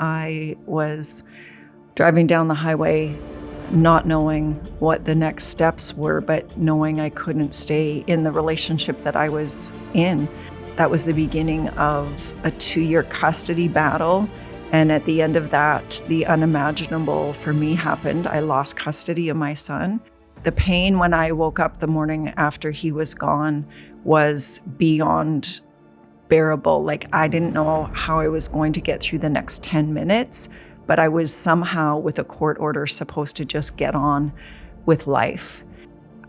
I was driving down the highway, not knowing what the next steps were, but knowing I couldn't stay in the relationship that I was in. That was the beginning of a 2-year custody battle. And at the end of that, the unimaginable for me happened. I lost custody of my son. The pain when I woke up the morning after he was gone was beyond bearable. Like, I didn't know how I was going to get through the next 10 minutes, but I was somehow, with a court order, supposed to just get on with life.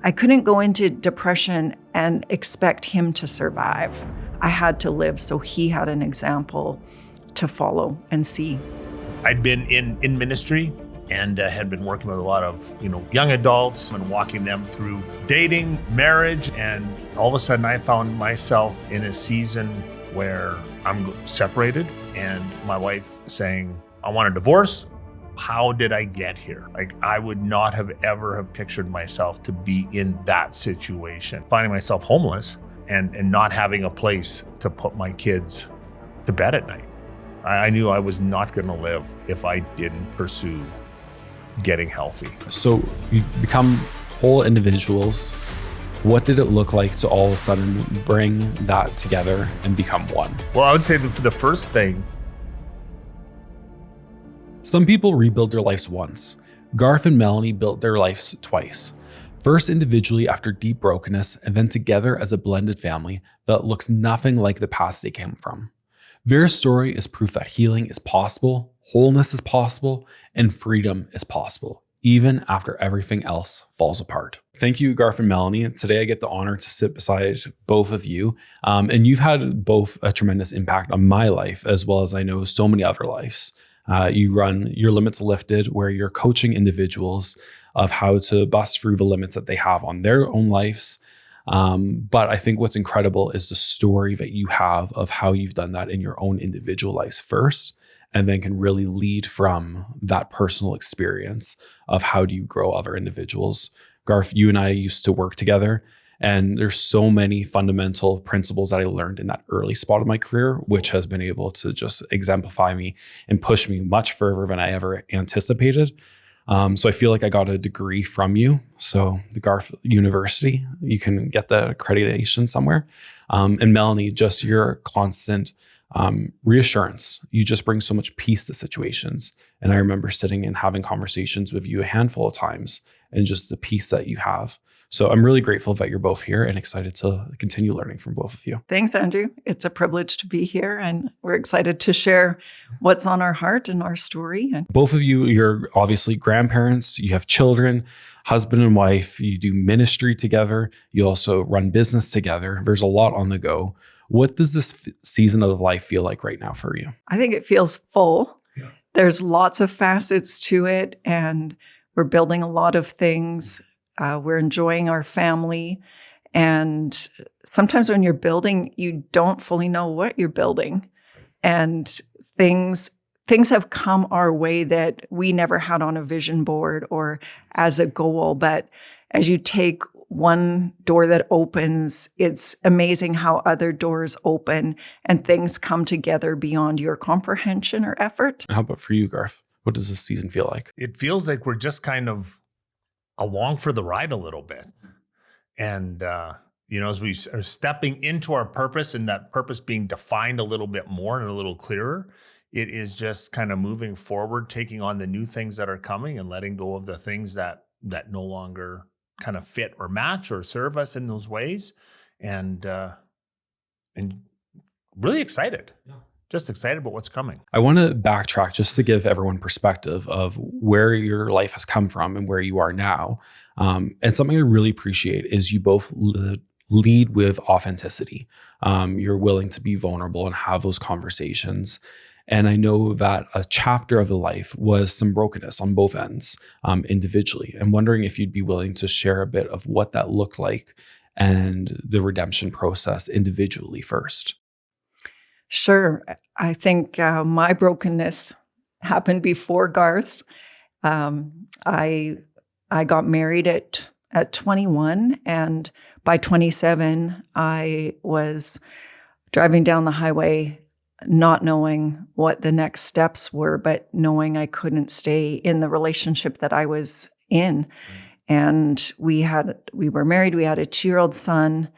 I couldn't go into depression and expect him to survive. I had to live, so he had an example to follow and see. I'd been in ministry and had been working with a lot of young adults and walking them through dating, marriage, and all of a sudden I found myself in a season where I'm separated and my wife saying, I want a divorce. How did I get here? Like, I would not have ever pictured myself to be in that situation, finding myself homeless and not having a place to put my kids to bed at night. I knew I was not going to live if I didn't pursue getting healthy. So you become whole individuals. What did it look like to all of a sudden bring that together and become one? Well, I would say the first thing. Some people rebuild their lives once. Garth and Melanie built their lives twice. First individually after deep brokenness, and then together as a blended family that looks nothing like the past they came from. Their story is proof that healing is possible, wholeness is possible, and freedom is possible, even after everything else falls apart. Thank you, Garth and Melanie. Today I get the honor to sit beside both of you. And you've had both a tremendous impact on my life, as well as I know so many other lives. You run Your Limits Lifted, where you're coaching individuals of how to bust through the limits that they have on their own lives. But I think what's incredible is the story that you have of how you've done that in your own individual lives first, and then can really lead from that personal experience of how do you grow other individuals. Garth, you and I used to work together, and there's so many fundamental principles that I learned in that early spot of my career, which has been able to just exemplify me and push me much further than I ever anticipated. So I feel like I got a degree from you. So the Garth University, you can get the accreditation somewhere. And Melanie, just your constant reassurance. You just bring so much peace to situations. And I remember sitting and having conversations with you a handful of times, and just the peace that you have. So I'm really grateful that you're both here and excited to continue learning from both of you. Thanks, Andrew. It's a privilege to be here, and we're excited to share what's on our heart and our story. And both of you, you're obviously grandparents, you have children, husband and wife, you do ministry together, you also run business together. There's a lot on the go. What does this season of life feel like right now for you? I think it feels full. Yeah. There's lots of facets to it, and we're building a lot of things. We're enjoying our family. And sometimes when you're building, you don't fully know what you're building. And things have come our way that we never had on a vision board or as a goal. But as you take one door that opens, it's amazing how other doors open and things come together beyond your comprehension or effort. How about for you, Garth? What does this season feel like? It feels like we're just kind of along for the ride a little bit. And, as we are stepping into our purpose, and that purpose being defined a little bit more and a little clearer, it is just kind of moving forward, taking on the new things that are coming and letting go of the things that no longer kind of fit or match or serve us in those ways. And really excited. Yeah. Just excited about what's coming. I want to backtrack just to give everyone perspective of where your life has come from and where you are now. And something I really appreciate is you both lead with authenticity. You're willing to be vulnerable and have those conversations. And I know that a chapter of the life was some brokenness on both ends individually. I'm wondering if you'd be willing to share a bit of what that looked like and the redemption process individually first. Sure. I think my brokenness happened before Garth's. I got married at 21, and by 27, I was driving down the highway, not knowing what the next steps were, but knowing I couldn't stay in the relationship that I was in. And we were married, we had a 2-year-old son,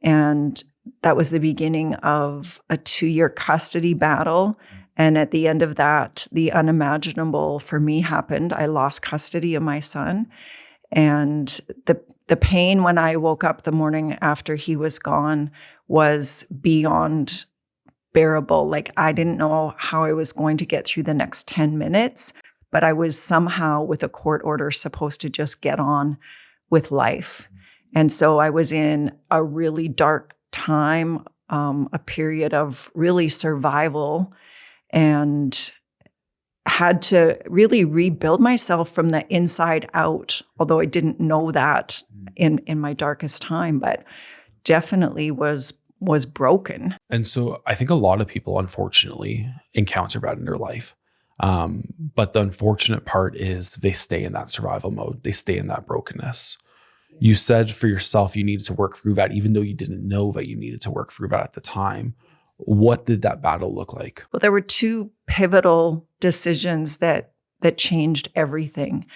and that was the beginning of a 2-year custody battle. And at the end of that, the unimaginable for me happened. I lost custody of my son. And the pain when I woke up the morning after he was gone was beyond bearable. Like, I didn't know how I was going to get through the next 10 minutes, but I was somehow, with a court order, supposed to just get on with life. And so I was in a really dark time, a period of really survival, and had to really rebuild myself from the inside out, although I didn't know that in my darkest time, but definitely was broken. And so I think a lot of people, unfortunately, encounter that in their life. But the unfortunate part is they stay in that survival mode. They stay in that brokenness. You said for yourself, you needed to work through that, even though you didn't know that you needed to work through that at the time. What did that battle look like? Well, there were 2 pivotal decisions that changed everything.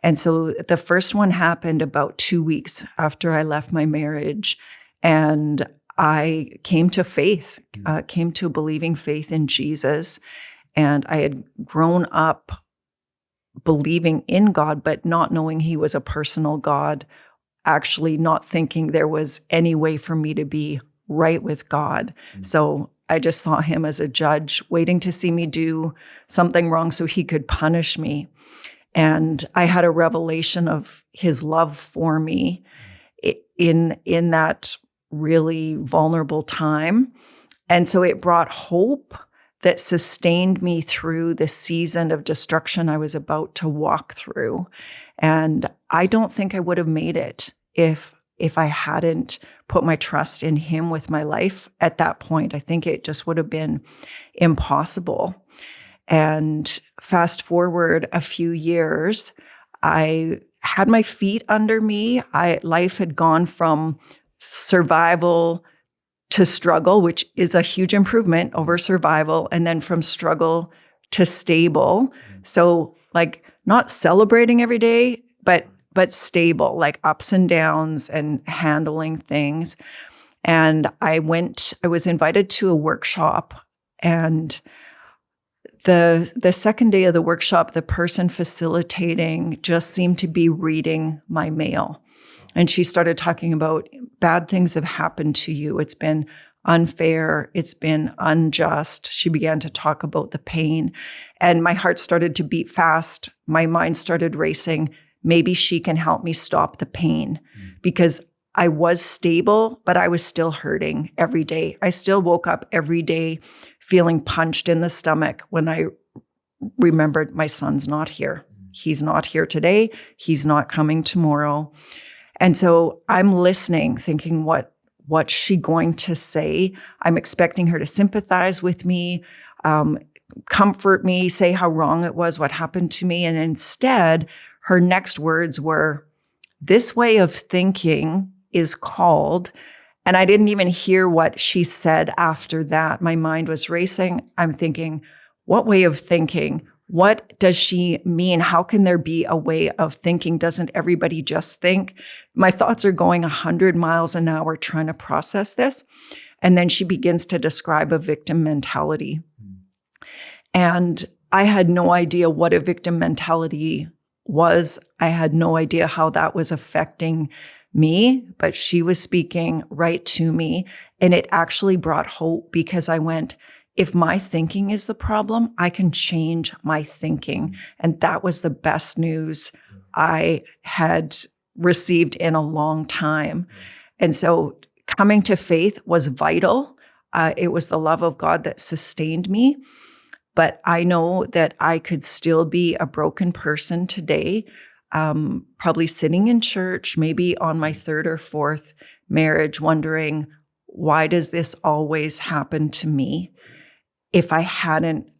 And so the first one happened about 2 weeks after I left my marriage. And I came to faith, came to believing faith in Jesus. And I had grown up believing in God, but not knowing he was a personal God, actually not thinking there was any way for me to be right with God. So I just saw him as a judge waiting to see me do something wrong so he could punish me. And I had a revelation of his love for me in that really vulnerable time. And so it brought hope that sustained me through the season of destruction I was about to walk through. And I don't think I would have made it if I hadn't put my trust in him with my life at that point. I think it just would have been impossible. And fast forward a few years, I had my feet under me. Life had gone from survival to struggle, which is a huge improvement over survival, and then from struggle to stable. So like not celebrating every day, but stable, like ups and downs and handling things. And I was invited to a workshop, and the second day of the workshop, the person facilitating just seemed to be reading my mail. And she started talking about bad things have happened to you. It's been unfair. It's been unjust. She began to talk about the pain, and my heart started to beat fast. My mind started racing. Maybe she can help me stop the pain, because I was stable, but I was still hurting every day. I still woke up every day feeling punched in the stomach when I remembered my son's not here. He's not here today. He's not coming tomorrow. And so I'm listening, thinking, what's she going to say? I'm expecting her to sympathize with me, comfort me, say how wrong it was, what happened to me. And instead, her next words were, "This way of thinking is called," and I didn't even hear what she said after that. My mind was racing. I'm thinking, what way of thinking? What does she mean? How can there be a way of thinking? Doesn't everybody just think? My thoughts are going 100 miles an hour trying to process this. And then she begins to describe a victim mentality. And I had no idea what a victim mentality was. I had no idea how that was affecting me, but she was speaking right to me. And it actually brought hope, because I went, if my thinking is the problem, I can change my thinking. And that was the best news I had received in a long time. And so coming to faith was vital. It was the love of God that sustained me. But I know that I could still be a broken person today, probably sitting in church, maybe on my 3rd or 4th marriage, wondering, why does this always happen to me? If I hadn't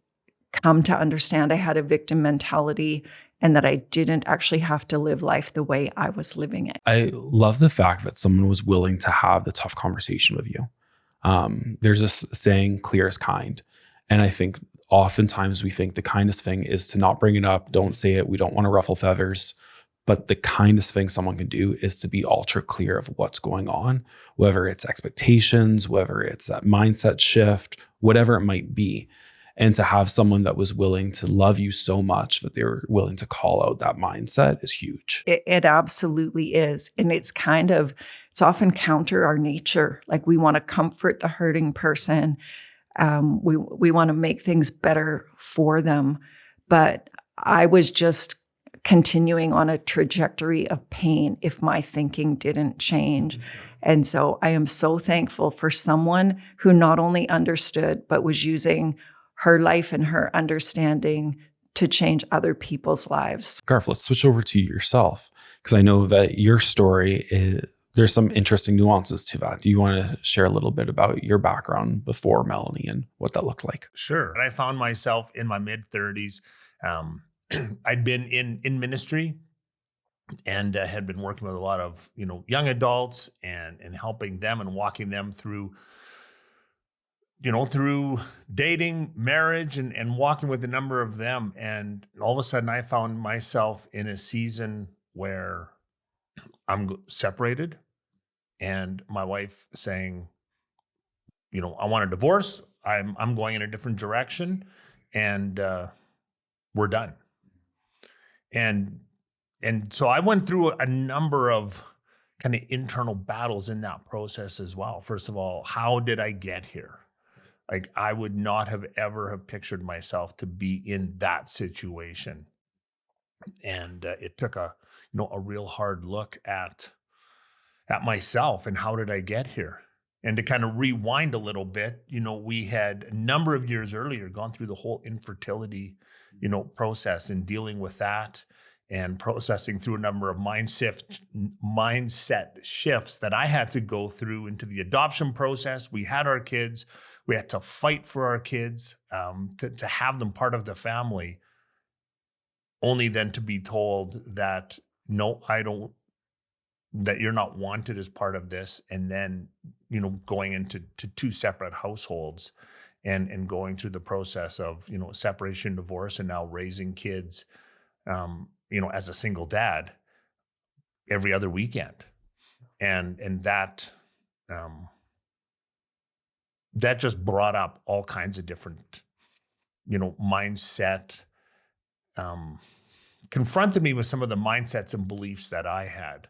come to understand I had a victim mentality and that I didn't actually have to live life the way I was living it. I love the fact that someone was willing to have the tough conversation with you. There's this saying, clear as kind. And I think oftentimes we think the kindest thing is to not bring it up, don't say it, we don't want to ruffle feathers. But the kindest thing someone can do is to be ultra clear of what's going on, whether it's expectations, whether it's that mindset shift, whatever it might be. And to have someone that was willing to love you so much that they were willing to call out that mindset is huge. It absolutely is. And it's often counter our nature. Like we want to comfort the hurting person. We want to make things better for them. But I was just continuing on a trajectory of pain if my thinking didn't change. And so I am so thankful for someone who not only understood, but was using her life and her understanding to change other people's lives. Garth, let's switch over to yourself, because I know that your story there's some interesting nuances to that. Do you want to share a little bit about your background before Melanie and what that looked like? Sure. I found myself in my mid-30s. I'd been in ministry and had been working with a lot of young adults and helping them and walking them through through dating, marriage, and walking with a number of them. And all of a sudden I found myself in a season where I'm separated, and my wife saying, I want a divorce. I'm going in a different direction, and we're done. And so I went through a number of kind of internal battles in that process as well. First of all, how did I get here? Like, I would not have ever have pictured myself to be in that situation. And it took a real hard look at myself and how did I get here? And to kind of rewind a little bit, we had a number of years earlier gone through the whole infertility, process and dealing with that and processing through a number of mindset shifts that I had to go through into the adoption process. We had our kids. We had to fight for our kids, to have them part of the family, only then to be told that, no, I don't, that you're not wanted as part of this. And then, going into two separate households and going through the process of, separation, divorce, and now raising kids, as a single dad every other weekend. And that, that just brought up all kinds of different, mindset, confronted me with some of the mindsets and beliefs that I had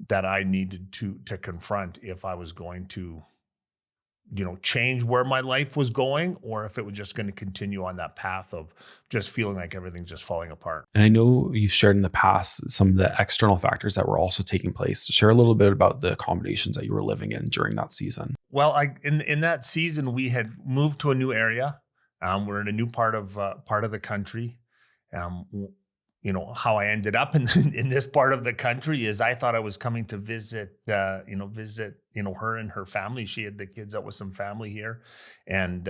that I needed to confront if I was going to, change where my life was going, or if it was just going to continue on that path of just feeling like everything's just falling apart. And I know you've shared in the past some of the external factors that were also taking place. Share a little bit about the accommodations that you were living in during that season. Well, in that season, we had moved to a new area. We're in a new part of the country. How I ended up in this part of the country is I thought I was coming to visit her and her family. She had the kids out with some family here. And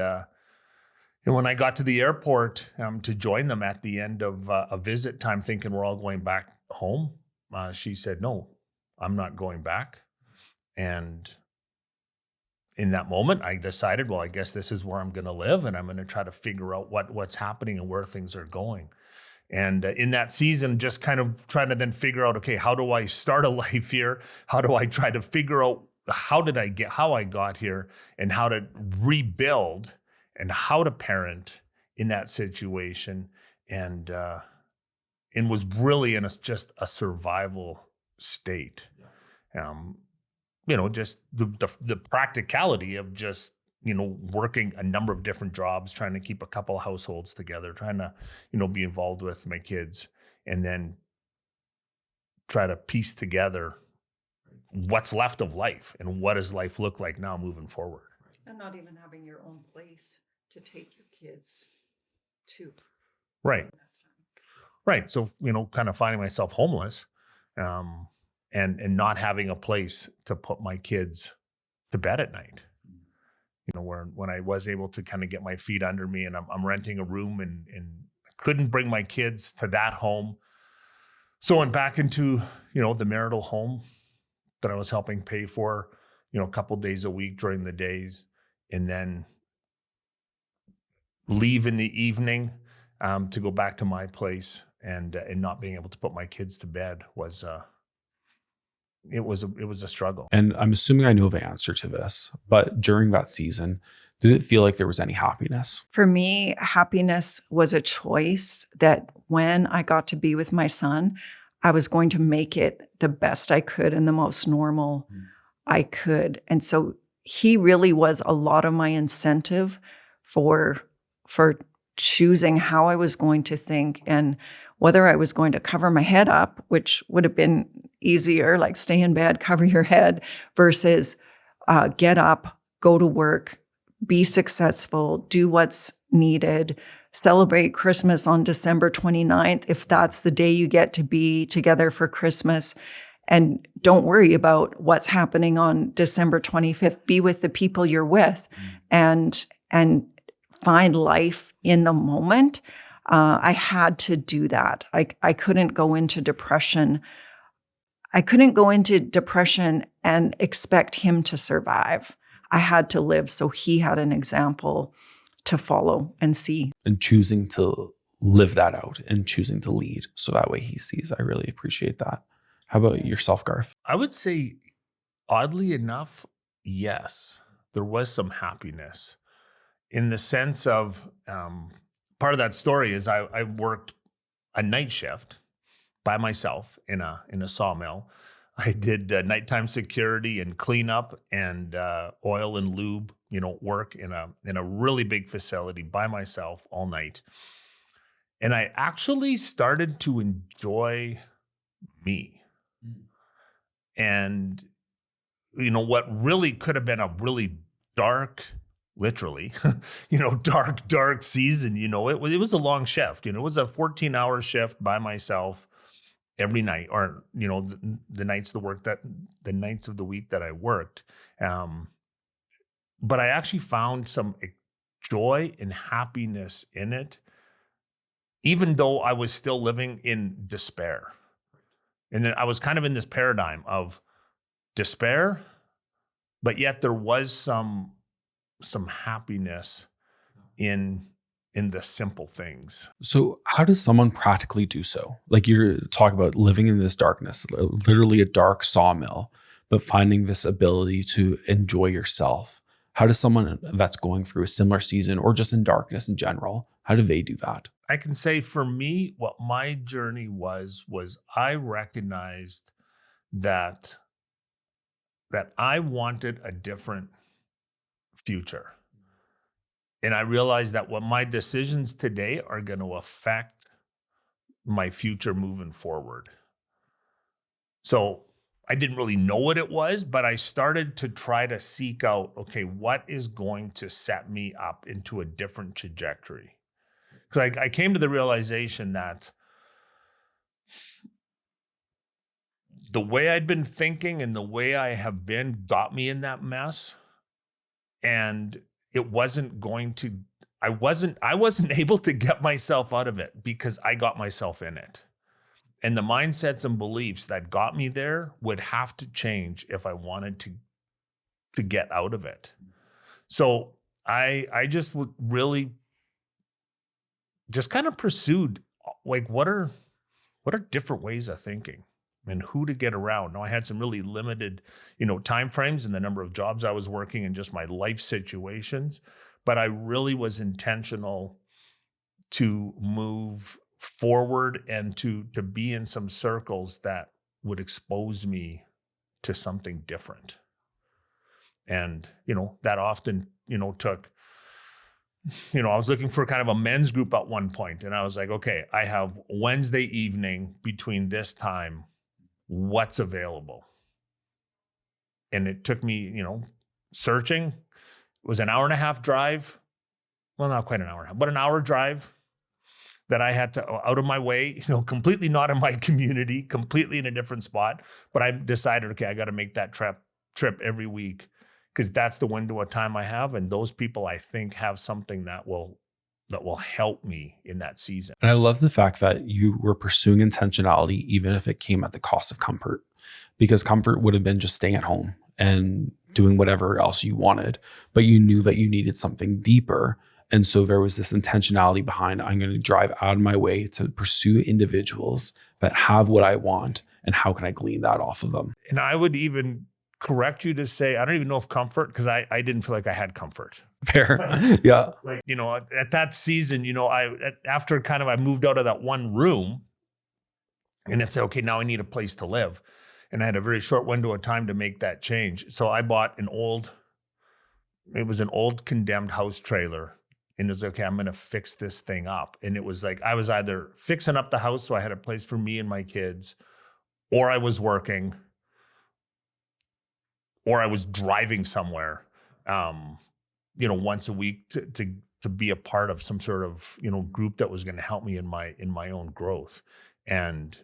when I got to the airport to join them at the end of a visit time, thinking we're all going back home, she said, "No, I'm not going back." And in that moment, I decided, well, I guess this is where I'm going to live, and I'm going to try to figure out what's happening and where things are going. And in that season, just kind of trying to then figure out, okay, how do I start a life here? How do I try to figure out how I got here, and how to rebuild and how to parent in that situation. And was really in just a survival state. Just the practicality of just, working a number of different jobs, trying to keep a couple of households together, trying to, be involved with my kids, and then try to piece together what's left of life and what does life look like now moving forward. And not even having your own place to take your kids to. Right. Right. So, kind of finding myself homeless, and not having a place to put my kids to bed at night. When I was able to kind of get my feet under me, and I'm renting a room and couldn't bring my kids to that home. So I went back into, the marital home that I was helping pay for, a couple days a week during the days. And then leave in the evening to go back to my place, and not being able to put my kids to bed was it was a struggle. And I'm assuming I know the answer to this, but during that season, did it feel like there was any happiness? For me, happiness was a choice that when I got to be with my son, I was going to make it the best I could and the most normal I could. And so he really was a lot of my incentive for choosing how I was going to think and whether I was going to cover my head up, which would have been easier, like stay in bed, cover your head, versus get up, go to work, be successful, do what's needed, celebrate Christmas on December 29th, if that's the day you get to be together for Christmas. And don't worry about what's happening on December 25th. Be with the people you're with and find life in the moment. I had to do that. I couldn't go into depression. I couldn't go into depression and expect him to survive. I had to live, so he had an example to follow and see. And choosing to live that out and choosing to lead so that way he sees. I really appreciate that. How about yourself, Garth? I would say, oddly enough, yes, there was some happiness in the sense of part of that story is I worked a night shift by myself in a sawmill. I did nighttime security and cleanup and oil and lube, work in a really big facility by myself all night. And I actually started to enjoy me. And, what really could have been a really dark, literally, dark season, it was a long shift, it was a 14-hour shift by myself every night, or, the nights of the week that I worked. But I actually found some joy and happiness in it, even though I was still living in despair. And then I was kind of in this paradigm of despair, but yet there was some happiness in the simple things. So how does someone practically do so? Like you're talking about living in this darkness, literally a dark sawmill, but finding this ability to enjoy yourself. How does someone that's going through a similar season or just in darkness in general, how do they do that? I can say for me, what my journey was I recognized that I wanted a different future. And I realized that what my decisions today are going to affect my future moving forward. So I didn't really know what it was, but I started to try to seek out, okay, what is going to set me up into a different trajectory? Because I came to the realization that the way I'd been thinking and the way I have been got me in that mess. And it wasn't going to, I wasn't able to get myself out of it because I got myself in it. And the mindsets and beliefs that got me there would have to change if I wanted to get out of it. So I just would really just kind of pursued, like, what are different ways of thinking and who to get around. Now, I had some really limited, time frames and the number of jobs I was working and just my life situations, but I really was intentional to move forward and to be in some circles that would expose me to something different. And, that often, took, I was looking for kind of a men's group at one point, and I was like, okay, I have Wednesday evening between this time, what's available? And it took me, searching. It was an hour and a half drive. Well, not quite an hour and a half, but an hour drive that I had to out of my way, completely not in my community, completely in a different spot. But I decided, okay, I got to make that trip every week because that's the window of time I have. And those people, I think, have something that will help me in that season. And I love the fact that you were pursuing intentionality, even if it came at the cost of comfort, because comfort would have been just staying at home and doing whatever else you wanted, but you knew that you needed something deeper. And so there was this intentionality behind, I'm going to drive out of my way to pursue individuals that have what I want, and how can I glean that off of them? And I would even correct you to say, I don't even know if comfort, because I didn't feel like I had comfort. Fair. Yeah. Like, at that season, after kind of I moved out of that one room and it's okay, now I need a place to live. And I had a very short window of time to make that change. So I bought an old condemned house trailer. And it was okay, I'm going to fix this thing up. And it was like, I was either fixing up the house so I had a place for me and my kids, or I was working, or I was driving somewhere, once a week to be a part of some sort of, group that was going to help me in my own growth. And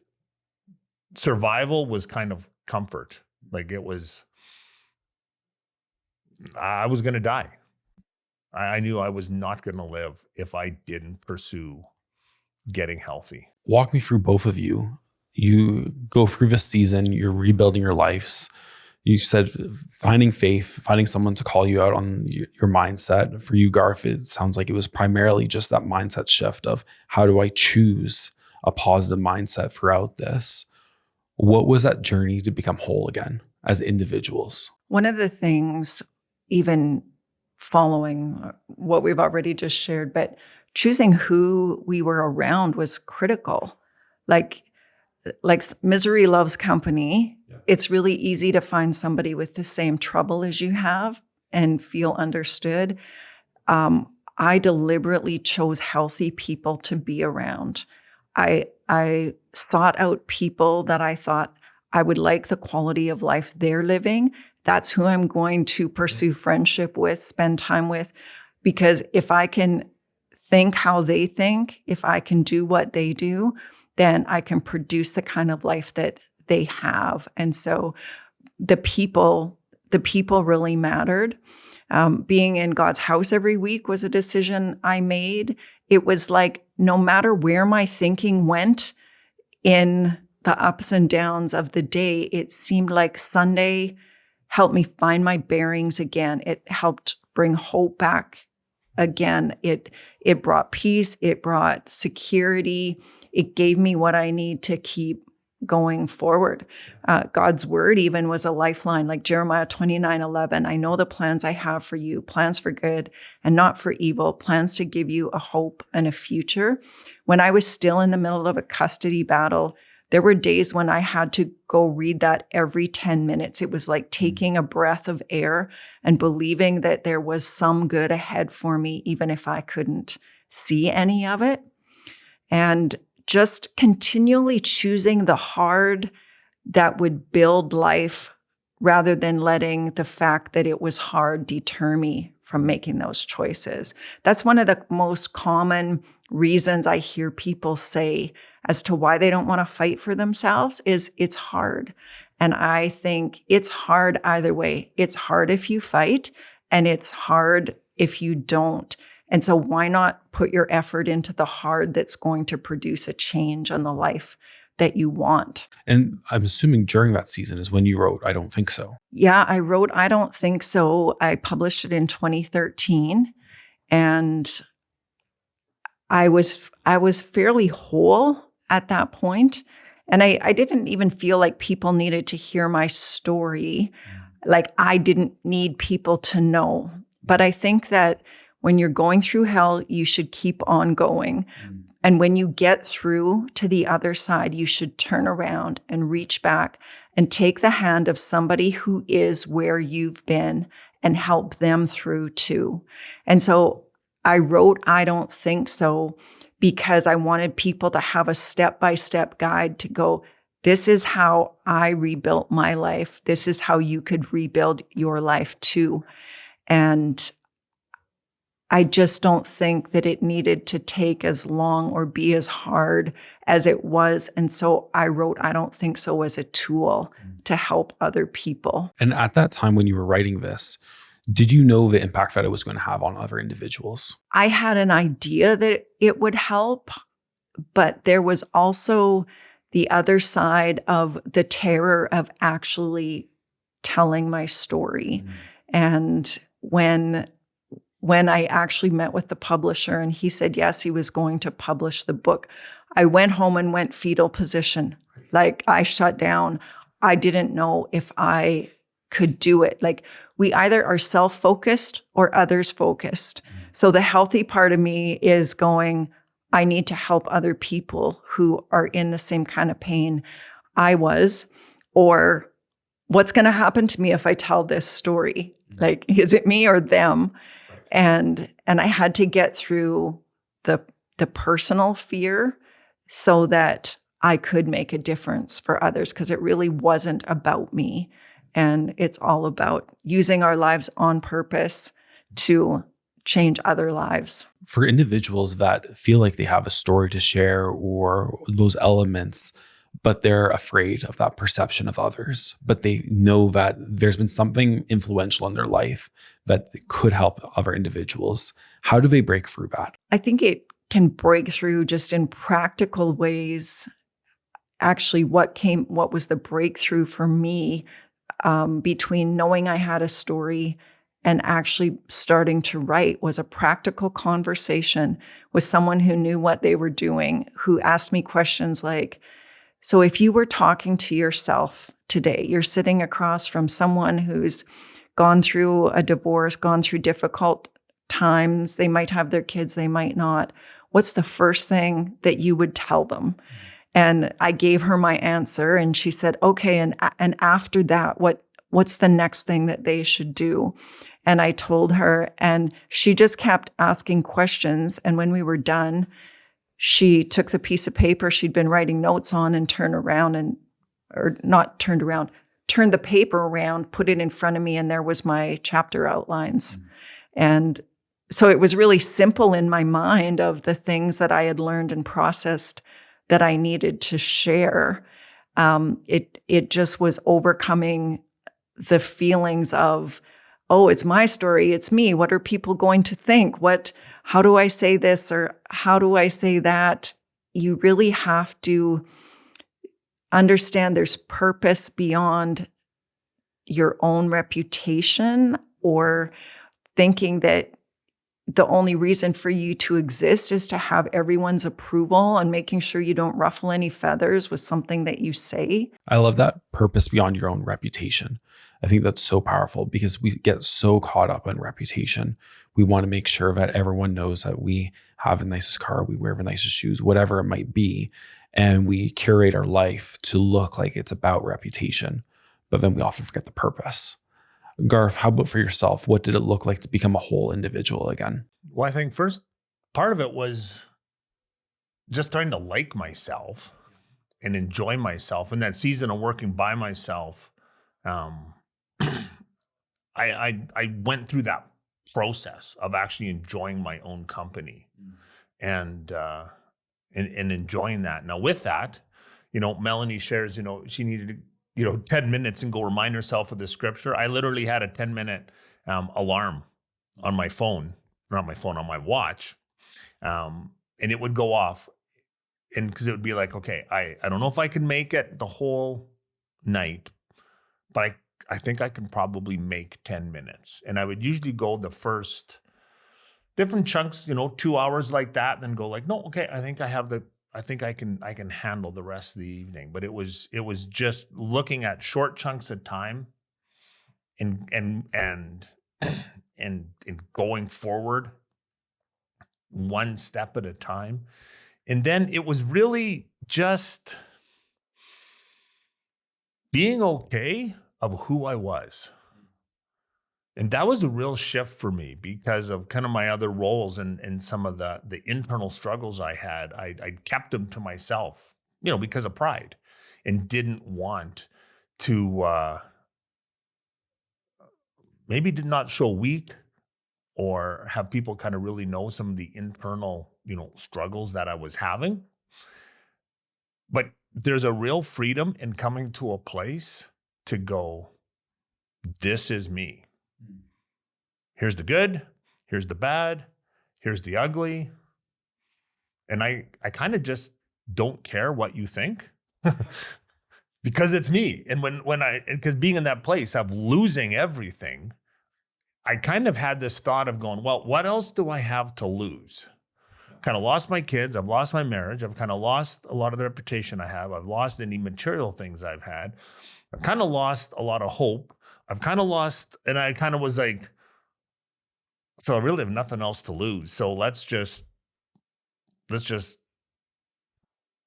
survival was kind of comfort. Like I was going to die. I knew I was not going to live if I didn't pursue getting healthy. Walk me through both of you. You go through this season, you're rebuilding your lives. You said finding faith, finding someone to call you out on your mindset. For you, Garth, it sounds like it was primarily just that mindset shift of how do I choose a positive mindset throughout this? What was that journey to become whole again as individuals? One of the things, even following what we've already just shared, but choosing who we were around was critical. Like misery loves company. Yeah. It's really easy to find somebody with the same trouble as you have and feel understood. I deliberately chose healthy people to be around. I sought out people that I thought I would like the quality of life they're living. That's who I'm going to pursue friendship with, spend time with, because if I can think how they think, if I can do what they do, then I can produce the kind of life that they have. And so the people really mattered. Being in God's house every week was a decision I made. It was like, no matter where my thinking went in the ups and downs of the day, it seemed like Sunday helped me find my bearings again. It helped bring hope back again. It brought peace. It brought security. It gave me what I need to keep going forward. God's word even was a lifeline, like Jeremiah 29:11. I know the plans I have for you, plans for good and not for evil, plans to give you a hope and a future. When I was still in the middle of a custody battle, there were days when I had to go read that every 10 minutes. It was like taking a breath of air and believing that there was some good ahead for me, even if I couldn't see any of it. And just continually choosing the hard that would build life rather than letting the fact that it was hard deter me from making those choices. That's one of the most common reasons I hear people say as to why they don't want to fight for themselves is it's hard. And I think it's hard either way. It's hard if you fight, and it's hard if you don't. And so why not put your effort into the hard that's going to produce a change on the life that you want? And I'm assuming during that season is when you wrote I Don't Think So. Yeah, I wrote I Don't Think So. I published it in 2013. And I was fairly whole at that point. And I didn't even feel like people needed to hear my story. Like I didn't need people to know. But I think that when you're going through hell, you should keep on going. And when you get through to the other side, you should turn around and reach back and take the hand of somebody who is where you've been and help them through too. And so I wrote I Don't Think So because I wanted people to have a step-by-step guide to go, this is how I rebuilt my life. This is how you could rebuild your life too. And I just don't think that it needed to take as long or be as hard as it was. And so I wrote I Don't Think So as a tool to help other people. And at that time when you were writing this, did you know the impact that it was going to have on other individuals? I had an idea that it would help, but there was also the other side of the terror of actually telling my story. And when when I actually met with the publisher and he said, yes, he was going to publish the book, I went home and went fetal position. Like I shut down. I didn't know if I could do it. Like we either are self-focused or others-focused. So the healthy part of me is going, I need to help other people who are in the same kind of pain I was, or what's going to happen to me if I tell this story? Like, is it me or them? And I had to get through the personal fear so that I could make a difference for others, because it really wasn't about me. And it's all about using our lives on purpose to change other lives. For individuals that feel like they have a story to share or those elements, but they're afraid of that perception of others, but they know that there's been something influential in their life that could help other individuals, how do they break through that? I think it can break through just in practical ways. Actually, what was the breakthrough for me between knowing I had a story and actually starting to write was a practical conversation with someone who knew what they were doing, who asked me questions like, so if you were talking to yourself today, you're sitting across from someone who's gone through a divorce, gone through difficult times, they might have their kids, they might not. What's the first thing that you would tell them? And I gave her my answer and she said, okay, and after that, what's the next thing that they should do? And I told her, and she just kept asking questions. And when we were done, she took the piece of paper she'd been writing notes on and turned the paper around, put it in front of me, and there was my chapter outlines. Mm-hmm. And so it was really simple in my mind of the things that I had learned and processed that I needed to share. It just was overcoming the feelings of, oh, it's my story, it's me. What are people going to think? How do I say this or how do I say that? You really have to understand there's purpose beyond your own reputation or thinking that the only reason for you to exist is to have everyone's approval and making sure you don't ruffle any feathers with something that you say. I love that purpose beyond your own reputation. I think that's so powerful because we get so caught up in reputation. We want to make sure that everyone knows that we have the nicest car, we wear the nicest shoes, whatever it might be. And we curate our life to look like it's about reputation, but then we often forget the purpose. Garth, how about for yourself? What did it look like to become a whole individual again? Well, I think first part of it was just starting to like myself and enjoy myself. In that season of working by myself, I went through that process of actually enjoying my own company and enjoying that. Now with that, Melanie shares, she needed 10 minutes and go remind herself of the scripture. I literally had a 10-minute alarm on my phone, not my phone, on my watch. And it would go off. And because it would be like, okay, I don't know if I can make it the whole night, but I think I can probably make 10 minutes. And I would usually go the first different chunks, 2 hours like that, then go like, no, okay, I think I can handle the rest of the evening. But it was just looking at short chunks of time and going forward one step at a time. And then it was really just being okay of who I was. And that was a real shift for me because of kind of my other roles and some of the internal struggles I had. I kept them to myself, because of pride, and didn't want to, maybe did not show weak or have people kind of really know some of the internal, struggles that I was having. But there's a real freedom in coming to a place to go, this is me. Here's the good, here's the bad, here's the ugly. And I kind of just don't care what you think because it's me. And because being in that place of losing everything, I kind of had this thought of going, well, what else do I have to lose? Kind of lost my kids. I've lost my marriage. I've kind of lost a lot of the reputation I have. I've lost any material things I've had. I've kind of lost a lot of hope. I've kind of lost, and I kind of was like, so I really have nothing else to lose. So let's just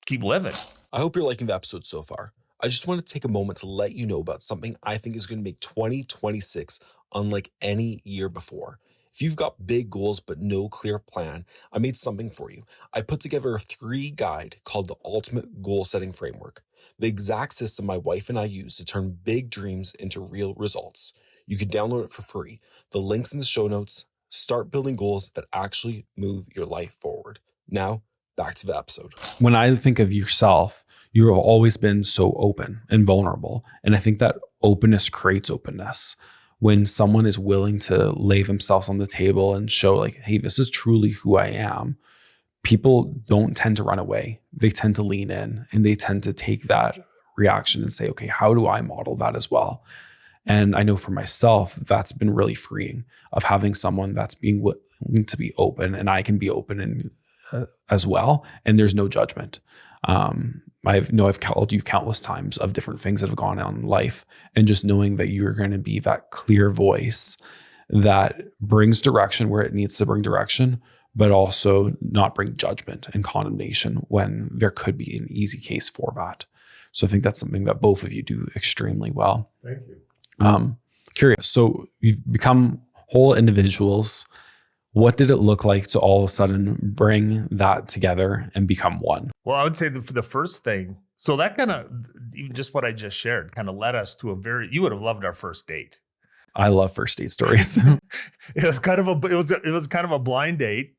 keep living. I hope you're liking the episode so far. I just want to take a moment to let you know about something I think is going to make 2026 unlike any year before. If you've got big goals but no clear plan, I made something for you. I put together a 3 guide called the Ultimate Goal Setting Framework, the exact system my wife and I use to turn big dreams into real results. You can download it for free. The link's in the show notes. Start building goals that actually move your life forward. Now, back to the episode. When I think of yourself, you've always been so open and vulnerable. And I think that openness creates openness. When someone is willing to lay themselves on the table and show like, hey, this is truly who I am, people don't tend to run away. They tend to lean in and they tend to take that reaction and say, okay, how do I model that as well? And I know for myself, that's been really freeing of having someone that's being willing to be open, and I can be open and as well. And there's no judgment. I've called you countless times of different things that have gone on in life, and just knowing that you're going to be that clear voice that brings direction where it needs to bring direction, but also not bring judgment and condemnation when there could be an easy case for that. So I think that's something that both of you do extremely well. Thank you. Curious. So you've become whole individuals. What did it look like to all of a sudden bring that together and become one? Well, I would say the first thing, so that kind of, even just what I just shared, kind of led us to you would have loved our first date. I love first date stories. It was kind of a blind date.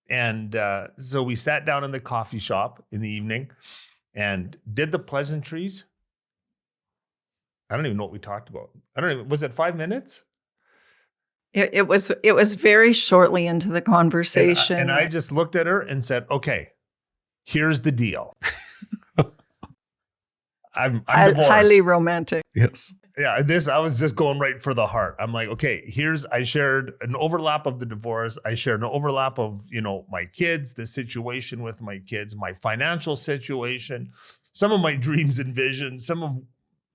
And so we sat down in the coffee shop in the evening and did the pleasantries. I don't even know what we talked about. Was it 5 minutes? It was very shortly into the conversation. And I just looked at her and said, okay, here's the deal. I'm divorced. Highly romantic. Yes. Yeah, I was just going right for the heart. I'm like, okay, I shared an overlap of the divorce. I shared an overlap of, my kids, the situation with my kids, my financial situation, some of my dreams and visions, some of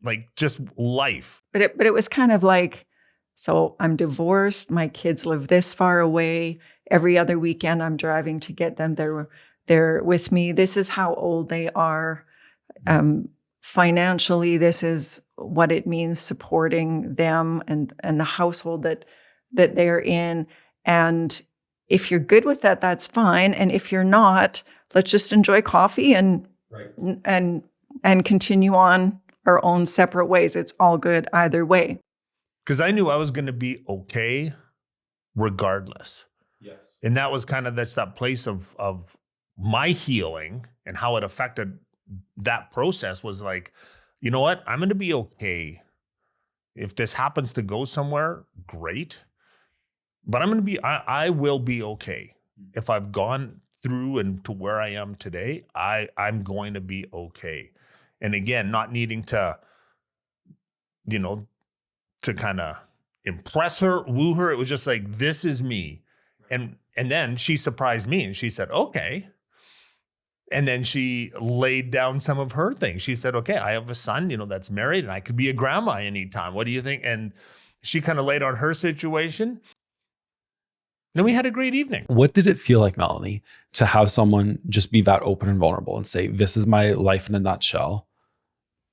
like just life. But it was kind of like, so I'm divorced. My kids live this far away. Every other weekend I'm driving to get them. They're with me. This is how old they are. Financially, this is what it means supporting them and the household that they're in. And if you're good with that, that's fine. And if you're not, let's just enjoy coffee and continue on our own separate ways. It's all good either way. Because I knew I was going to be okay regardless. Yes. And that was kind of that place of my healing and how it affected that process was like, you know what? I'm going to be okay. If this happens to go somewhere, great. But I will be okay. If I've gone through and to where I am today, I'm going to be okay. And again, not needing to, to kind of impress her, woo her. It was just like, this is me. And then she surprised me and she said, okay. And then she laid down some of her things. She said, okay, I have a son, that's married and I could be a grandma anytime. What do you think? And she kind of laid on her situation. Then we had a great evening. What did it feel like, Melanie, to have someone just be that open and vulnerable and say, this is my life in a nutshell?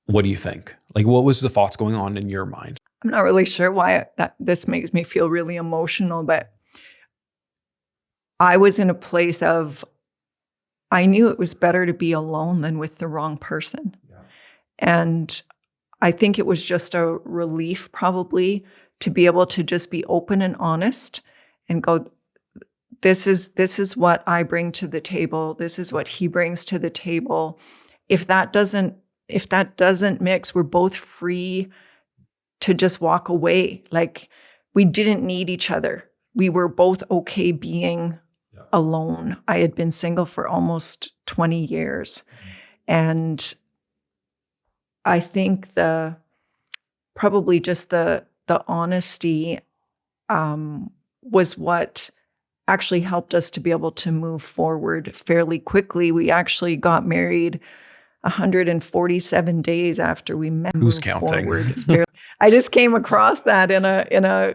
What do you think? Like, what was the thoughts going on in your mind? I'm not really sure why this makes me feel really emotional, but I was in a place of, I knew it was better to be alone than with the wrong person. Yeah. And I think it was just a relief probably to be able to just be open and honest and go, this is what I bring to the table. This is what he brings to the table. If that doesn't mix, we're both free to just walk away. Like, we didn't need each other. We were both okay being alone. I had been single for almost 20 years. And I think probably just the honesty was what actually helped us to be able to move forward fairly quickly. We actually got married 147 days after we met. Who's counting? I just came across that in a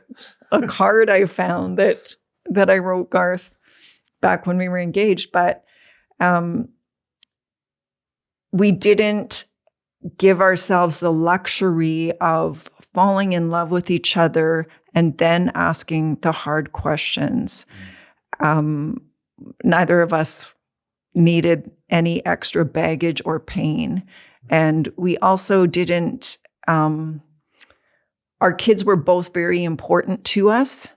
card I found that I wrote Garth back when we were engaged. But we didn't give ourselves the luxury of falling in love with each other and then asking the hard questions. Neither of us needed any extra baggage or pain. And we also didn't, our kids were both very important to us.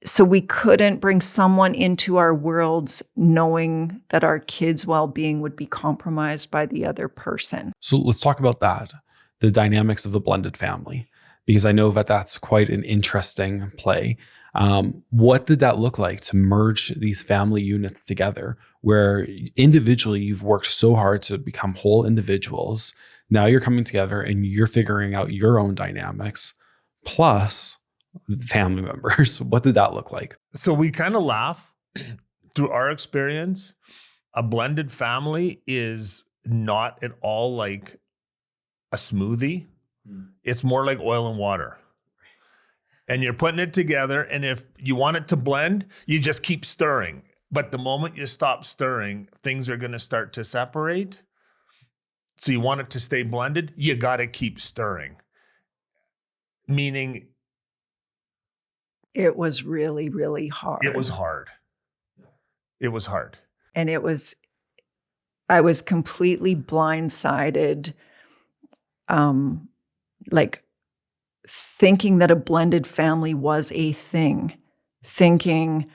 So we couldn't bring someone into our worlds knowing that our kids' well-being would be compromised by the other person. So let's talk about that, the dynamics of the blended family, because I know that that's quite an interesting play. What did that look like to merge these family units together, where individually you've worked so hard to become whole individuals? Now you're coming together and you're figuring out your own dynamics, plus family members. What did that look like? So we kind of laugh through our experience. A blended family is not at all like a smoothie. It's more like oil and water. And you're putting it together, and if you want it to blend, you just keep stirring. But the moment you stop stirring, things are going to start to separate. So you want it to stay blended, you got to keep stirring. Meaning, it was really, really hard. It was hard. It was hard. And I was completely blindsided, like thinking that a blended family was a thing, thinking,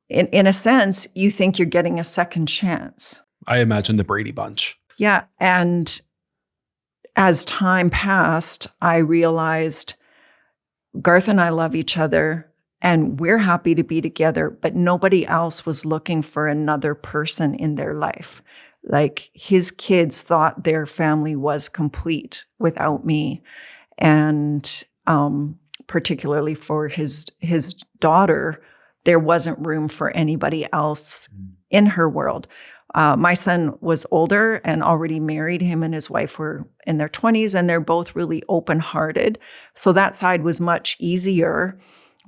in a sense, you think you're getting a second chance. I imagine the Brady Bunch. Yeah. And as time passed, I realized Garth and I love each other and we're happy to be together, but nobody else was looking for another person in their life. Like his kids thought their family was complete without me. And particularly for his daughter, there wasn't room for anybody else in her world. My son was older and already married. Him and his wife were in their 20s, and they're both really open-hearted. So that side was much easier,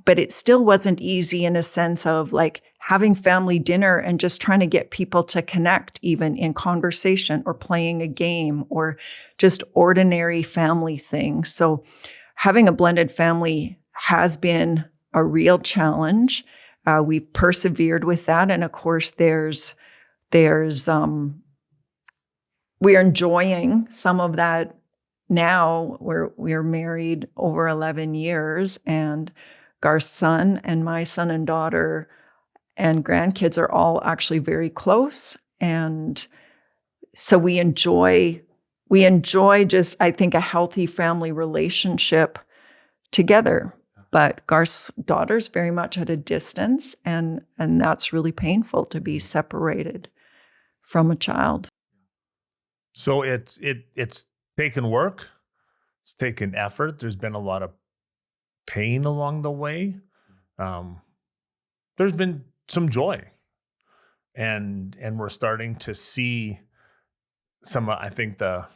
but it still wasn't easy in a sense of like having family dinner and just trying to get people to connect, even in conversation or playing a game or just ordinary family things. So having a blended family has been a real challenge. We've persevered with that. And of course, we are enjoying some of that now. We're married over 11 years, and Garth's son and my son and daughter and grandkids are all actually very close. And so we enjoy just, I think, a healthy family relationship together. But Garth's daughter's very much at a distance, and that's really painful to be separated from a child. So it's taken work. It's taken effort. There's been a lot of pain along the way. There's been some joy, and we're starting to see some, I think, the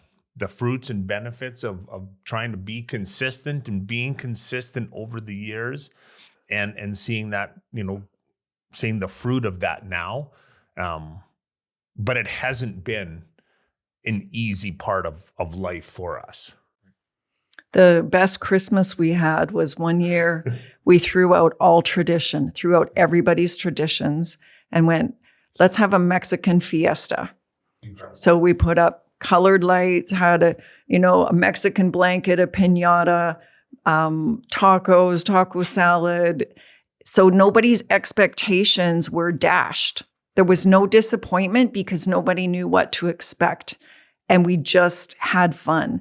fruits and benefits of trying to be consistent and being consistent over the years, and seeing that, seeing the fruit of that now. But it hasn't been an easy part of life for us. The best Christmas we had was one year we threw out everybody's traditions and went, let's have a Mexican fiesta. Incredible. So we put up colored lights, had a Mexican blanket, a piñata, tacos, taco salad. So nobody's expectations were dashed. There was no disappointment because nobody knew what to expect. And we just had fun.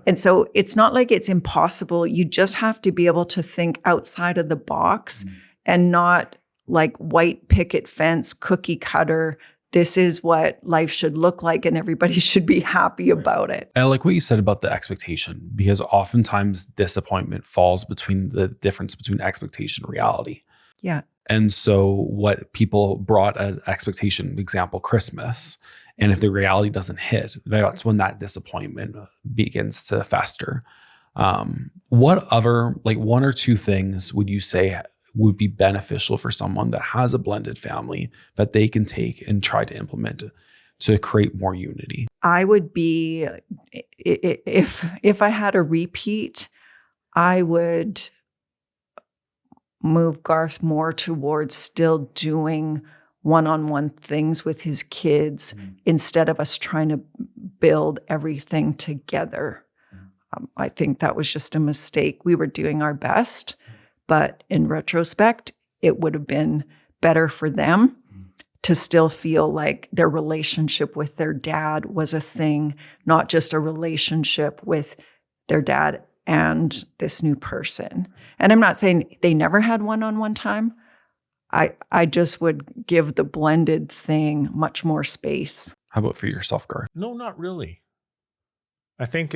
And so it's not like it's impossible. You just have to be able to think outside of the box and not like white picket fence, cookie cutter this is what life should look like and everybody should be happy about it. I like what you said about the expectation, because oftentimes disappointment falls between the difference between expectation and reality. Yeah. And so what people brought an expectation, example, Christmas, and if the reality doesn't hit, that's when that disappointment begins to fester. What other, like one or two things would you say would be beneficial for someone that has a blended family that they can take and try to implement to create more unity? I would be, if I had a repeat, I would move Garth more towards still doing one-on-one things with his kids instead of us trying to build everything together. I think that was just a mistake. We were doing our best, but in retrospect, it would have been better for them to still feel like their relationship with their dad was a thing, not just a relationship with their dad and this new person. And I'm not saying they never had one-on-one time. I just would give the blended thing much more space. How about for yourself, Garth? No, not really. I think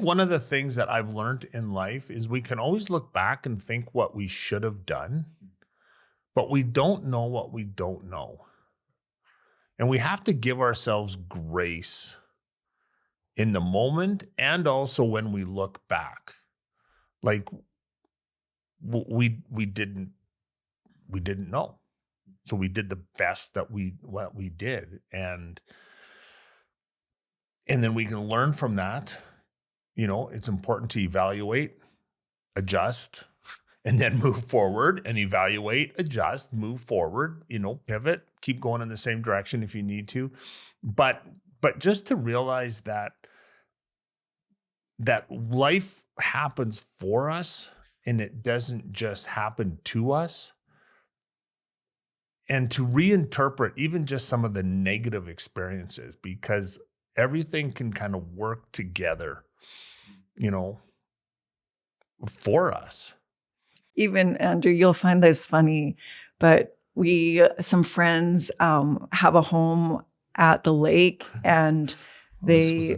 one of the things that I've learned in life is we can always look back and think what we should have done, but we don't know what we don't know. And we have to give ourselves grace in the moment and also when we look back. Like we didn't know. So we did the best that we did. And then we can learn from that. You know, it's important to evaluate, adjust, and then move forward, and evaluate, adjust, move forward, pivot, keep going in the same direction if you need to. But just to realize that life happens for us and it doesn't just happen to us. And to reinterpret even just some of the negative experiences, because everything can kind of work together, for us. Even Andrew, you'll find this funny, but some friends have a home at the lake, and they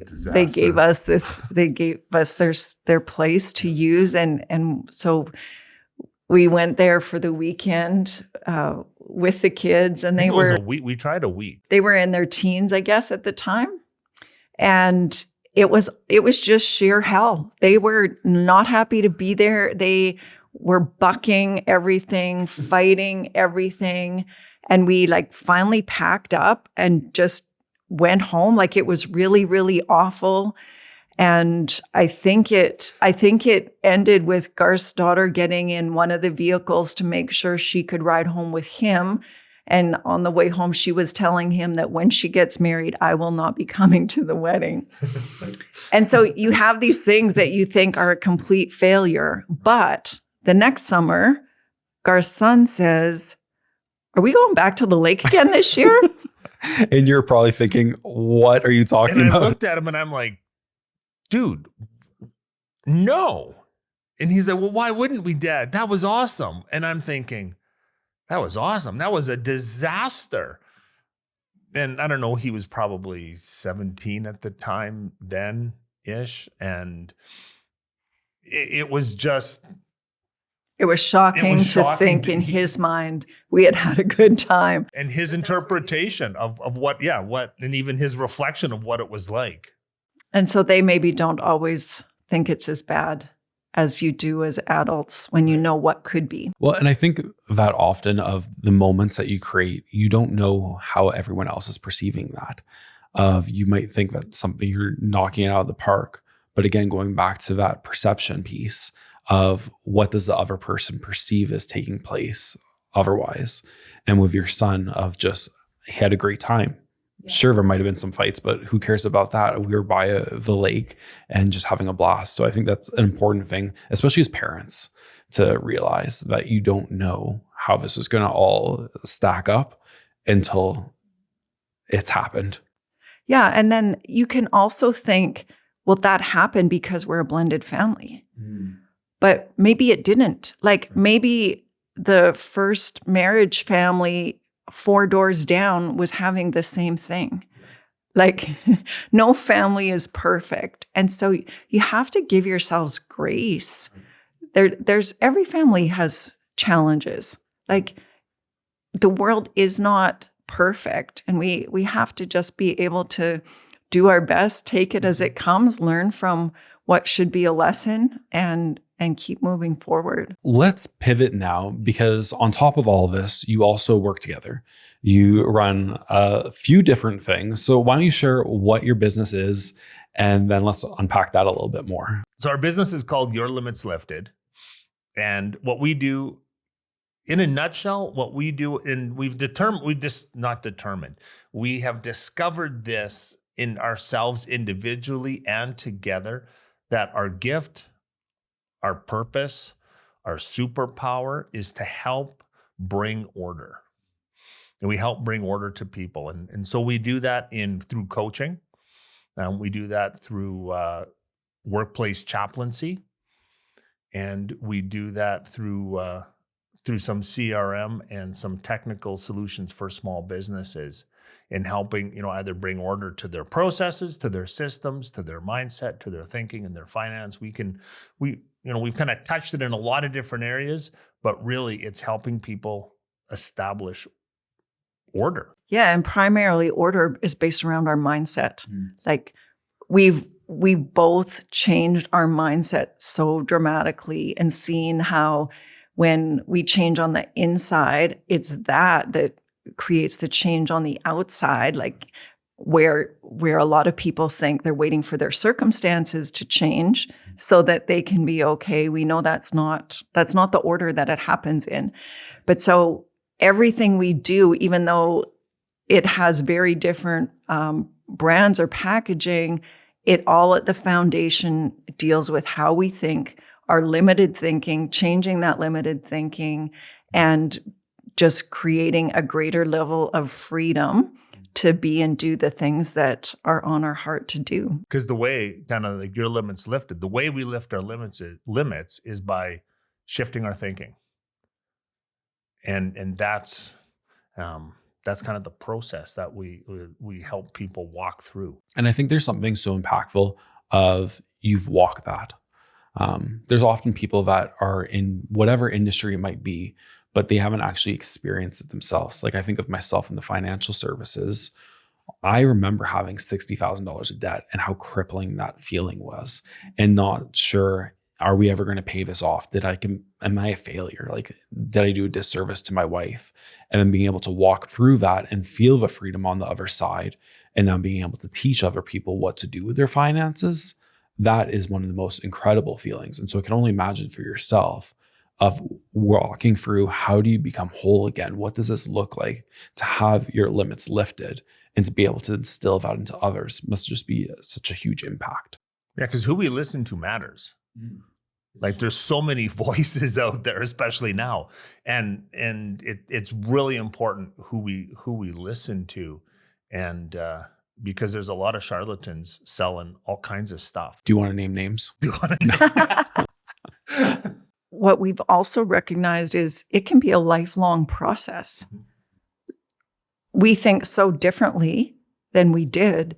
gave us their place to use, and so we went there for the weekend with the kids, and we tried a week. They were in their teens, I guess, at the time, and it was just sheer hell. They were not happy to be there. They were bucking everything, fighting everything. And we finally packed up and just went home. It was really, really awful. And I think it ended with Garth's daughter getting in one of the vehicles to make sure she could ride home with him. And on the way home, she was telling him that when she gets married, I will not be coming to the wedding. And so you have these things that you think are a complete failure. But the next summer, Garth's son says, "Are we going back to the lake again this year?" And you're probably thinking, what are you talking about? I looked at him and I'm like, dude, no. And he's like, well, why wouldn't we, Dad? That was awesome. And I'm thinking, that was awesome. That was a disaster. And I don't know, he was probably 17 at the time then-ish. And it was just... It was shocking to think in his mind we had a good time. And his interpretation of what, and even his reflection of what it was like. And so they maybe don't always think it's as bad as you do as adults when you know what could be. Well, and I think that often of the moments that you create, you don't know how everyone else is perceiving that. You might think that something you're knocking it out of the park. But again, going back to that perception piece of what does the other person perceive as taking place otherwise. And with your son of just, he had a great time. Yeah. Sure, there might have been some fights, but who cares about that? We were by the lake and just having a blast. So I think that's an important thing, especially as parents, to realize that you don't know how this is going to all stack up until it's happened. Yeah. And then you can also think, well, that happened because we're a blended family. But maybe it didn't. Maybe the first marriage family 4 doors down was having the same thing. Like, no family is perfect. And so you have to give yourselves grace. There's every family has challenges. Like, the world is not perfect. And we have to just be able to do our best, take it as it comes, learn from what should be a lesson, and keep moving forward. Let's pivot now, because on top of all this, you also work together. You run a few different things. So why don't you share what your business is, and then let's unpack that a little bit more. So our business is called Your Limits Lifted. And what we do, in a nutshell, what we do, and we have discovered this in ourselves individually and together, that our gift, our purpose, our superpower is to help bring order. And we help bring order to people. And so we do that through coaching. We do that through workplace chaplaincy. And we do that through some CRM and some technical solutions for small businesses, in helping, either bring order to their processes, to their systems, to their mindset, to their thinking and their finance. We've kind of touched it in a lot of different areas, but really it's helping people establish order. Yeah, and primarily order is based around our mindset. Like, we both changed our mindset so dramatically, and seen how when we change on the inside, it's that creates the change on the outside. Like, where a lot of people think they're waiting for their circumstances to change so that they can be okay. We know that's not the order that it happens in. But so everything we do, even though it has very different brands or packaging, it all at the foundation deals with how we think, our limited thinking, changing that limited thinking, and just creating a greater level of freedom to be and do the things that are on our heart to do. Because the way, kind of like Your Limits Lifted, the way we lift our limits is by shifting our thinking. And that's kind of the process that we help people walk through. And I think there's something so impactful of you've walked that. There's often people that are in whatever industry it might be, but they haven't actually experienced it themselves. Like, I think of myself in the financial services. I remember having $60,000 of debt and how crippling that feeling was, and not sure, are we ever going to pay this off? Am I a failure? Like, did I do a disservice to my wife? And then being able to walk through that and feel the freedom on the other side, and then being able to teach other people what to do with their finances, that is one of the most incredible feelings. And so I can only imagine for yourself of walking through, how do you become whole again? What does this look like to have your limits lifted, and to be able to instill that into others must just be such a huge impact. Yeah, because who we listen to matters. Like, there's so many voices out there, especially now, and it's really important who we listen to, and because there's a lot of charlatans selling all kinds of stuff. Do you want to name names? What we've also recognized is it can be a lifelong process. We think so differently than we did,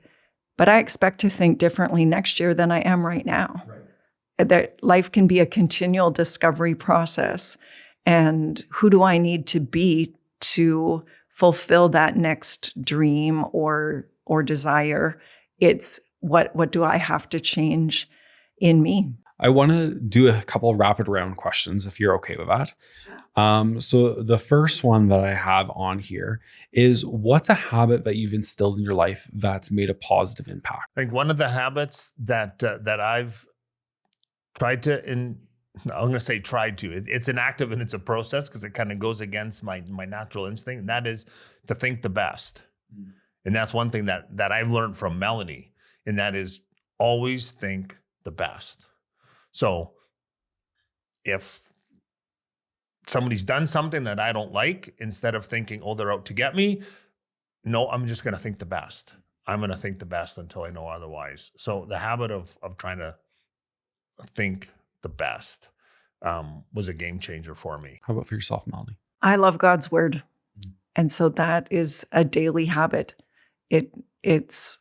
but I expect to think differently next year than I am right now. Right. That life can be a continual discovery process. And who do I need to be to fulfill that next dream or desire? It's what do I have to change in me? I want to do a couple rapid round questions, if you're okay with that. So the first one that I have on here is, what's a habit that you've instilled in your life that's made a positive impact? I think one of the habits that I've tried to, and I'm going to say tried to, it's an active and it's a process, because it kind of goes against my natural instinct, and that is to think the best. And that's one thing that I've learned from Melanie, and that is always think the best. So if somebody's done something that I don't like, instead of thinking, oh, they're out to get me, no, I'm just going to think the best. I'm going to think the best until I know otherwise. So the habit of trying to think the best was a game changer for me. How about for yourself, Melanie? I love God's word. And so that is a daily habit. It's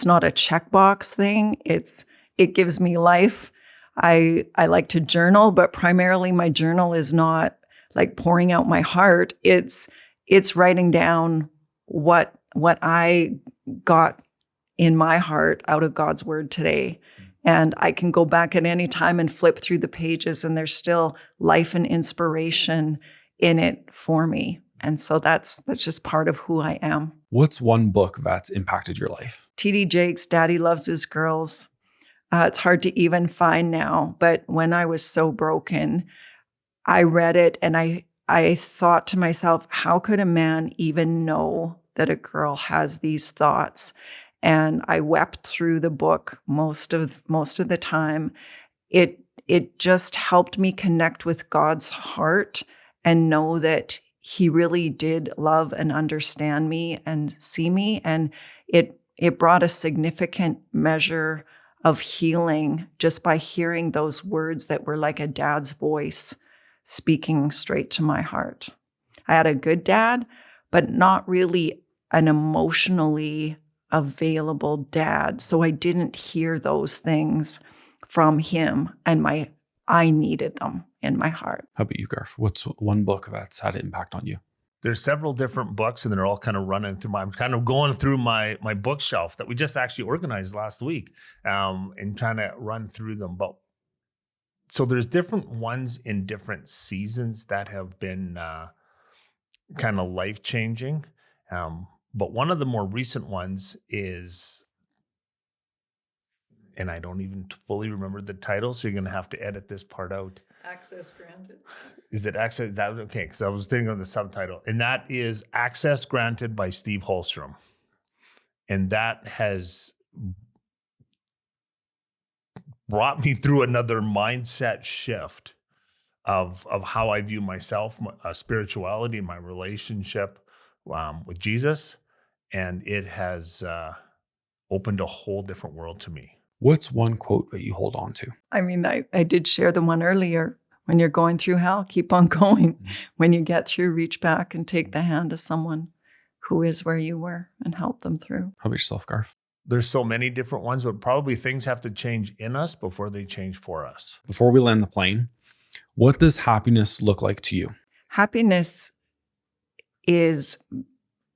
not a checkbox thing. It gives me life. I like to journal, but primarily my journal is not like pouring out my heart. It's writing down what I got in my heart out of God's word today. And I can go back at any time and flip through the pages, and there's still life and inspiration in it for me. And so that's just part of who I am. What's one book that's impacted your life? T.D. Jakes' Daddy Loves His Girls. It's hard to even find now, but when I was so broken, I read it and I thought to myself, how could a man even know that a girl has these thoughts? And I wept through the book most of the time. It just helped me connect with God's heart and know that He really did love and understand me and see me. And it brought a significant measure of healing just by hearing those words that were like a dad's voice speaking straight to my heart. I had a good dad, but not really an emotionally available dad. So I didn't hear those things from him, and I needed them in my heart. How about you, Garth? What's one book that's had an impact on you? There's several different books, and they're all kind of running through I'm kind of going through my bookshelf that we just actually organized last week, and trying to run through them. But so there's different ones in different seasons that have been kind of life-changing. But one of the more recent ones is, and I don't even fully remember the title, so you're going to have to edit this part out. Access Granted. Is it Access? Is that okay? Because I was thinking of the subtitle, and that is Access Granted by Steve Holstrom. And that has brought me through another mindset shift of how I view myself, spirituality, my relationship with Jesus. And it has opened a whole different world to me. What's one quote that you hold on to? I mean, I did share the one earlier. When you're going through hell, keep on going. Mm-hmm. When you get through, reach back and take the hand of someone who is where you were and help them through. How about yourself, Garth? There's so many different ones, but probably things have to change in us before they change for us. Before we land the plane, what does happiness look like to you? Happiness is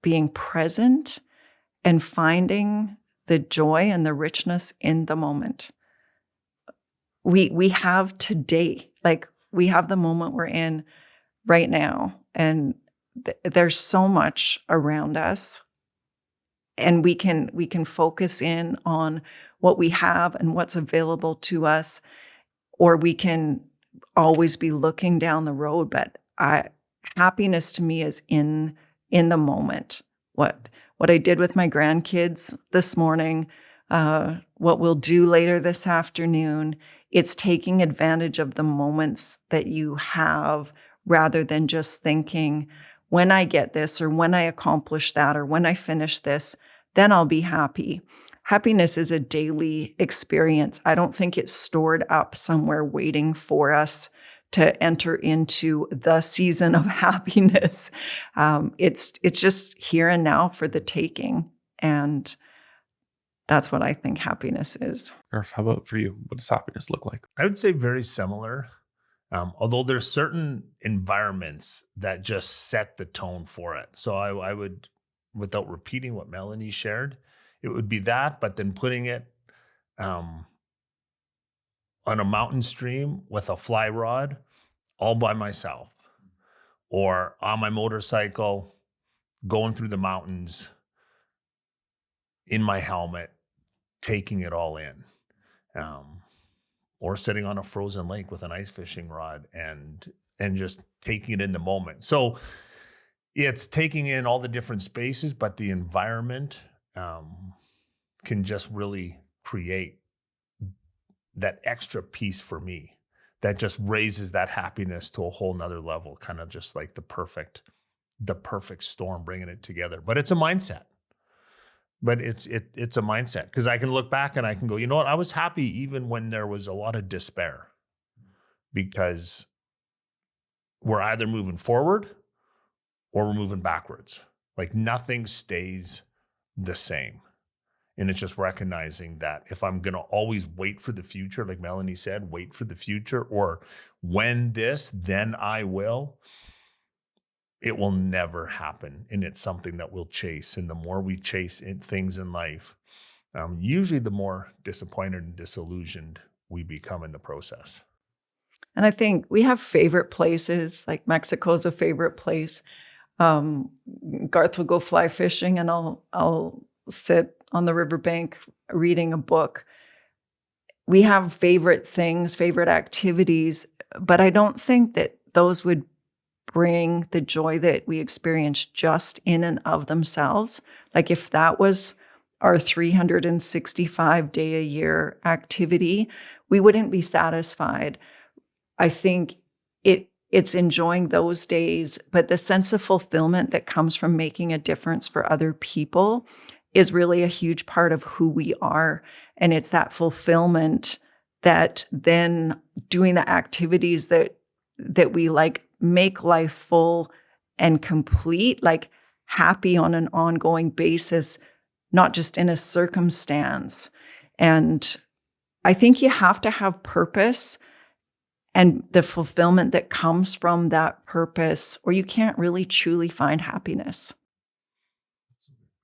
being present and finding the joy and the richness in the moment. We have today, like we have the moment we're in right now, and there's so much around us, and we can focus in on what we have and what's available to us, or we can always be looking down the road. But happiness to me is in the moment. What I did with my grandkids this morning, what we'll do later this afternoon, it's taking advantage of the moments that you have rather than just thinking, when I get this or when I accomplish that or when I finish this, then I'll be happy. Happiness is a daily experience. I don't think it's stored up somewhere waiting for us to enter into the season of happiness. It's just here and now for the taking. And that's what I think happiness is. Garth, how about for you? What does happiness look like? I would say very similar. Although there's certain environments that just set the tone for it. So I would, without repeating what Melanie shared, it would be that, but then putting it on a mountain stream with a fly rod all by myself, or on my motorcycle going through the mountains in my helmet, taking it all in. Or sitting on a frozen lake with an ice fishing rod and just taking it in the moment. So it's taking in all the different spaces, but the environment can just really create that extra piece for me that just raises that happiness to a whole nother level, kind of just like the perfect storm, bringing it together. But it's a mindset. But it's a mindset, because I can look back and I can go, you know what? I was happy even when there was a lot of despair, because we're either moving forward or we're moving backwards. Like nothing stays the same. And it's just recognizing that if I'm going to always wait for the future, like Melanie said, wait for the future, or when this, then I will, it will never happen. And it's something that we'll chase. And the more we chase things in life, usually the more disappointed and disillusioned we become in the process. And I think we have favorite places, like Mexico's a favorite place. Garth will go fly fishing and I'll sit on the riverbank reading a book. We have favorite things, favorite activities, but I don't think that those would bring the joy that we experience just in and of themselves. Like if that was our 365-day-a-year activity, we wouldn't be satisfied. I think it's enjoying those days, but the sense of fulfillment that comes from making a difference for other people is really a huge part of who we are. And it's that fulfillment that then doing the activities that we like make life full and complete, like happy on an ongoing basis, not just in a circumstance. And I think you have to have purpose and the fulfillment that comes from that purpose, or you can't really truly find happiness.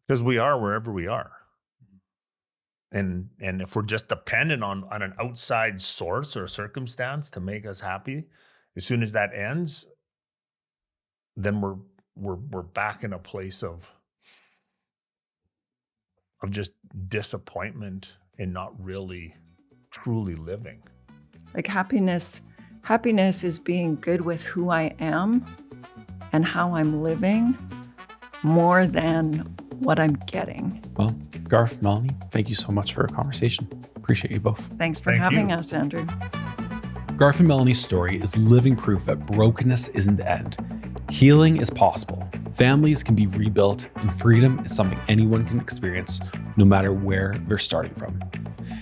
Because we are wherever we are. And if we're just dependent on an outside source or circumstance to make us happy, as soon as that ends, then we're back in a place of just disappointment and not really truly living. Like happiness is being good with who I am and how I'm living more than what I'm getting. Well, Garth, Melanie, thank you so much for a conversation. Appreciate you both. Thanks for having us, Andrew. Garth and Melanie's story is living proof that brokenness isn't the end. Healing is possible. Families can be rebuilt, and freedom is something anyone can experience, no matter where they're starting from.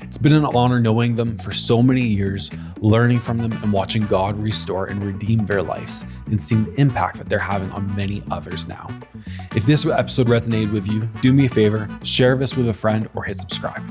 It's been an honor knowing them for so many years, learning from them and watching God restore and redeem their lives and seeing the impact that they're having on many others now. If this episode resonated with you, do me a favor, share this with a friend or hit subscribe.